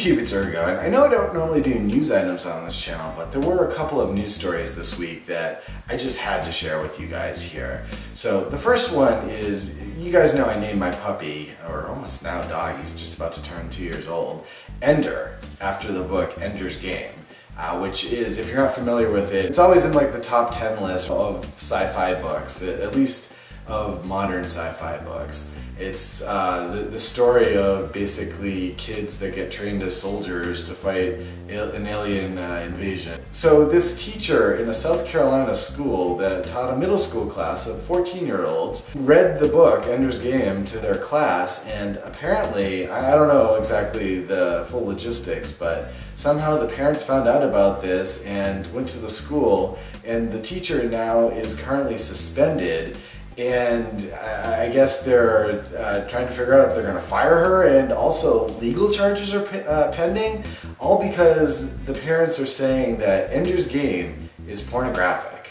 YouTube, it's Urgo, and I know I don't normally do news items on this channel, but there were a couple of news stories this week that I just had to share with you guys here. So the first one is, you guys know I named my puppy, or almost now dog, he's just about to turn 2 years old, Ender, after the book Ender's Game. Which is, if you're not familiar with it, it's always in like the top 10 list of sci-fi books, at least of modern sci-fi books. It's the story of basically kids that get trained as soldiers to fight an alien invasion. So this teacher in a South Carolina school that taught a middle school class of 14-year-olds read the book Ender's Game to their class, and apparently, I don't know exactly the full logistics, but somehow the parents found out about this and went to the school, and the teacher now is currently suspended. And I guess they're trying to figure out if they're going to fire her, and also legal charges are pending, all because the parents are saying that Ender's Game is pornographic.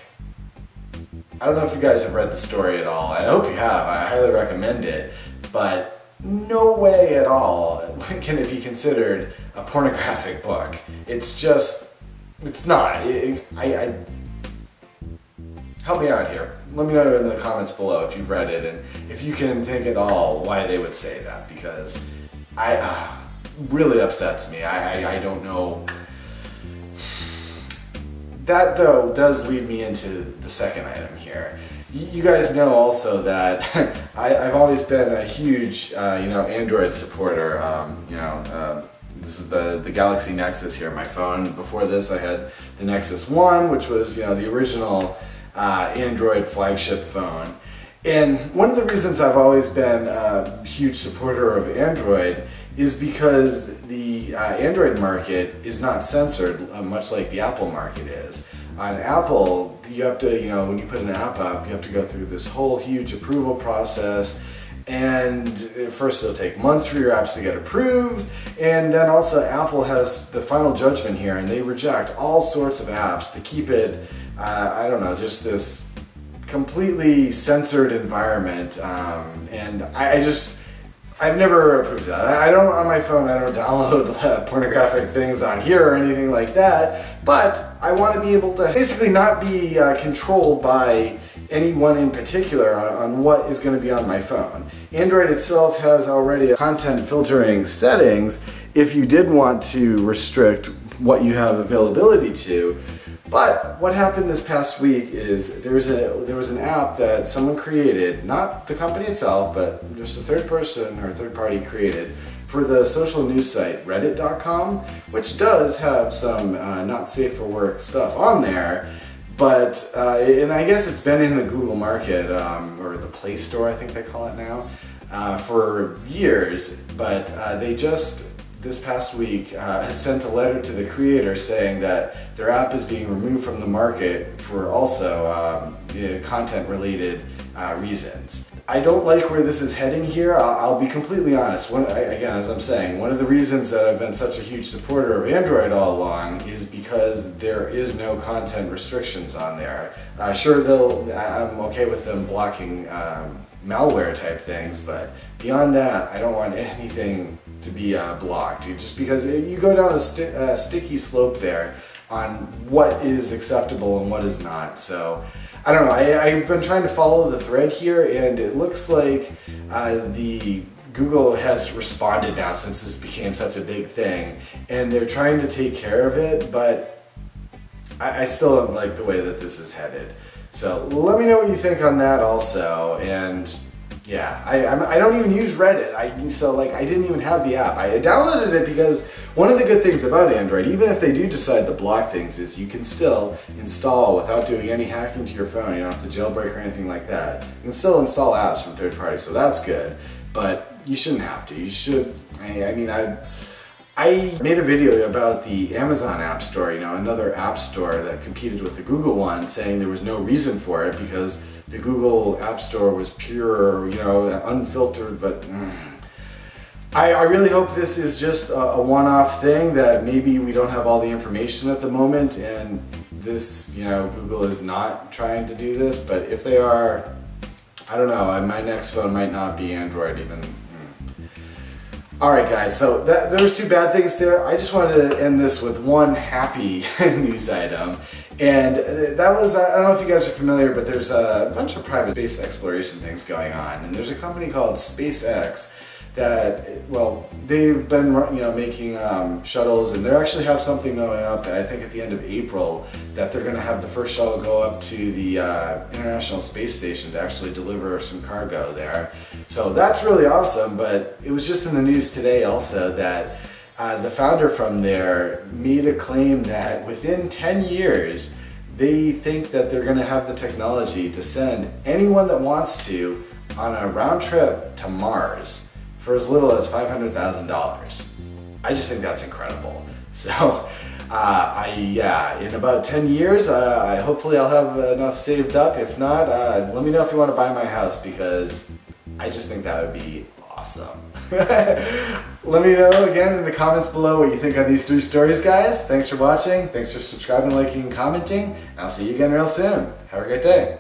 I don't know if you guys have read the story at all. I hope you have. I highly recommend it. But no way at all can it be considered a pornographic book. It's just, it's not. Help me out here. Let me know in the comments below if you've read it and if you can think at all why they would say that, because really upsets me. I don't know. That though does lead me into the second item here. You guys know also that I've always been a huge Android supporter. This is the Galaxy Nexus here, my phone. Before this I had the Nexus 1, which was the original Android flagship phone. And one of the reasons I've always been a huge supporter of Android is because the Android market is not censored, much like the Apple market is. On Apple, you have to, when you put an app up, you have to go through this whole huge approval process. And first it'll take months for your apps to get approved, and then also Apple has the final judgment here, and they reject all sorts of apps to keep it, I don't know, just this completely censored environment, and I've never approved that. I don't, on my phone, I don't download pornographic things on here or anything like that, but I want to be able to basically not be controlled by anyone in particular on what is going to be on my phone. Android itself has already content filtering settings if you did want to restrict what you have availability to. But what happened this past week is there was an app that someone created, not the company itself, but just a third person or third party created, for the social news site reddit.com, which does have some not safe for work stuff on there. But, and I guess it's been in the Google market, or the Play Store I think they call it now, for years, but they just, this past week, sent a letter to the creator saying that their app is being removed from the market for also content-related reasons. I don't like where this is heading here. I'll be completely honest. Again, as I'm saying, one of the reasons that I've been such a huge supporter of Android all along is because there is no content restrictions on there. Sure, I'm okay with them blocking malware type things, but beyond that, I don't want anything to be blocked. Just because you go down a sticky slope there on what is acceptable and what is not. So I don't know, I've been trying to follow the thread here, and it looks like Google has responded now since this became such a big thing, and they're trying to take care of it, but I still don't like the way that this is headed. So let me know what you think on that also, and yeah, I don't even use Reddit, I didn't even have the app. I downloaded it because one of the good things about Android, even if they do decide to block things, is you can still install without doing any hacking to your phone. You don't have to jailbreak or anything like that. You can still install apps from third parties, so that's good. But you shouldn't have to. You should, I made a video about the Amazon App Store, another app store that competed with the Google one, saying there was no reason for it because the Google App Store was pure, unfiltered, but I really hope this is just a one-off thing, that maybe we don't have all the information at the moment, and this, Google is not trying to do this, but if they are, I don't know, my next phone might not be Android even. Alright guys, so there was two bad things there. I just wanted to end this with one happy news item. And that was, I don't know if you guys are familiar, but there's a bunch of private space exploration things going on. And there's a company called SpaceX that, well, they've been, making shuttles, and they actually have something going up, I think at the end of April, that they're going to have the first shuttle go up to the International Space Station to actually deliver some cargo there. So that's really awesome, but it was just in the news today also that the founder from there made a claim that within 10 years, they think that they're going to have the technology to send anyone that wants to on a round trip to Mars for as little as $500,000. I just think that's incredible. So, in about 10 years, hopefully I'll have enough saved up. If not, let me know if you want to buy my house, because I just think that would be awesome. Let me know again in the comments below what you think on these 3 stories, guys. Thanks for watching. Thanks for subscribing, liking, and commenting. And I'll see you again real soon. Have a great day.